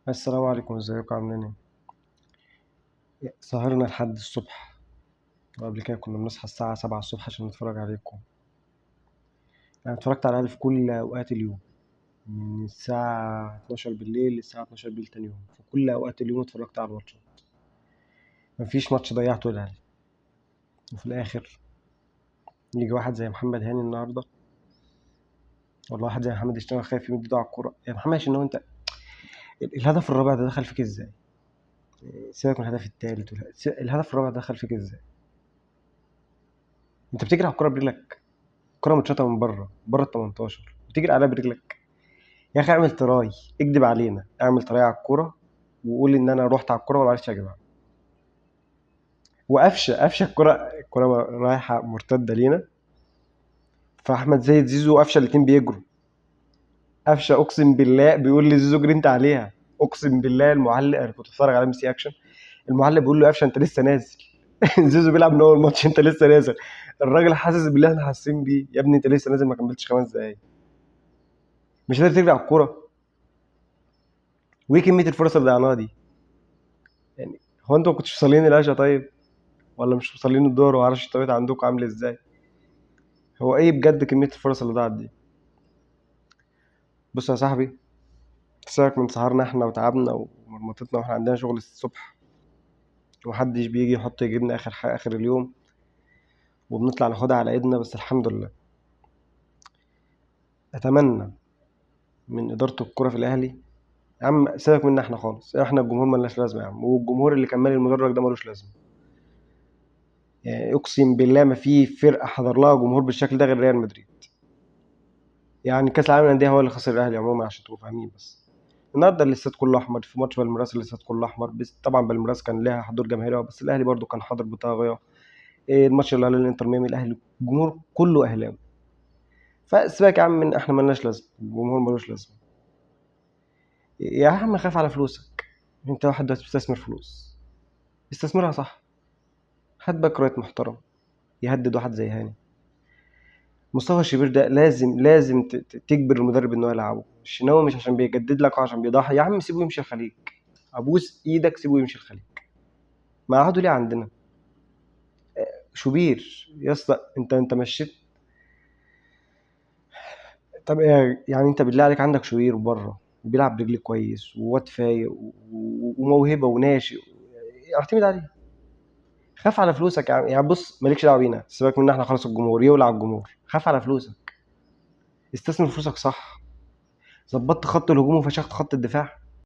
السلام عليكم، ازيكم عاملين ايه؟ سهرنا لحد الصبح، وقبل كده كنا بنصحى الساعة 7 الصبح عشان نتفرج عليكم. أنا اتفرجت على الأهلي في كل أوقات اليوم، من الساعة 12 بالليل للساعة 12 بالليل تاني يوم، في كل أوقات اليوم اتفرجت على الماتشات. مفيش ماتش ضيعته الأهلي. وفي الآخر يجي واحد زي محمد هاني النهاردة، ولا واحد زي محمد اشتغل خايف يمد ايده على الكورة. يا محمد شنو انت، الهدف الرابع ده دخل فيك ازاي؟ سيبك من الهدف التالت الهدف الرابع ده دخل فيك ازاي؟ انت بتجري على الكورة برجلك، الكورة متشاطة من بره ال 18، بتجري عليها برجلك. يا اخي اعمل تراي، اكدب علينا، اعمل تراي على الكوره وقول ان انا رحت على الكوره وما عرفتش اجيبها. وقفشه الكوره رايحه مرتده لينا، فاحمد زايد زيزو وقفشه الاتنين بيجروا. قفشه اقسم بالله بيقول لي زيزو اجري انت عليها. اقسم بالله المعلق، انا كنت بتفرج على ام سي اكشن، المعلق بيقول له قفشه انت لسه نازل. زيزو بيلعب من اول ماتش، انت لسه نازل. الراجل حاسس باللي احنا حاسين بيه. يا ابني انت لسه نازل، ما كملتش 5 دقايق، مش قادر تجري على الكوره. وايه كميه الفرص اللي ضيعناها دي؟ يعني هو انتوا ما كنتوش مصلين العشاء طيب؟ ولا مش مصلين الظهر ومعرفش التوقيت عندكم عامل ازاي؟ هو ايه بجد كمية الفرص اللي ضاعت دي؟ بص يا صاحبي، سيبك من سهرنا احنا وتعبنا ومرمطتنا واحنا عندنا شغل الصبح، ومحدش بيجي يحط يجيبنا اخر اليوم، وبنطلع ناخدها على ايدنا. بس الحمد لله. اتمنى من ادارة الكرة في الاهلي، يا عم سيبك منا احنا خالص، احنا الجمهور ملناش لازمة يا عم، والجمهور اللي كان مالي المدرج ده ملوش لازمة. يعني اقسم بالله ما في فرقة حضر لها جمهور بالشكل ده غير ريال مدريد. يعني كاس العالم للانديه هو اللي خسر الاهلي عموما، عشان تبقوا فاهمين. بس النهارده الاستاد كله احمر، في ماتش بالميراس الاستاد كله احمر، بس طبعا بالميراس كان لها حضور جماهيري، بس الاهلي برضو كان حاضر بطاغيه. إيه الماتش اللي على الانتر ميامي، الاهلي الجمهور كله اهلاوي. فسيبك يا عم، من احنا ملناش لازمه، الجمهور ملوش لازمه. يا عم خاف على فلوسك، انت واحد دلوقتي بتستثمر فلوس، استثمرها صح. هات باك رايت محترم يهدد واحد زي هاني. مصطفى شوبير ده لازم تجبر المدرب انه يلعبه. الشناوي مش عشان بيجدد لك وعشان بيضحي، يا عم سيبه يمشي الخليج، ابوس ايدك سيبه يمشي الخليج. ما قعدوا ليه عندنا؟ شوبير يا اسطى، انت مشيت. طب إيه يعني؟ انت بالله عليك عندك شوبير بره وبيلعب برجليه كويس وواد فايق وموهبه وناشئ، اعتمد عليه. خاف على فلوسك يا عم. يعني بص، مالكش دعوه بينا، سيبك منا احنا خلاص، الجمهور يولع الجمهور. خاف على فلوسك، استثمر فلوسك صح. ظبطت خط الهجوم وفشخت خط الدفاع،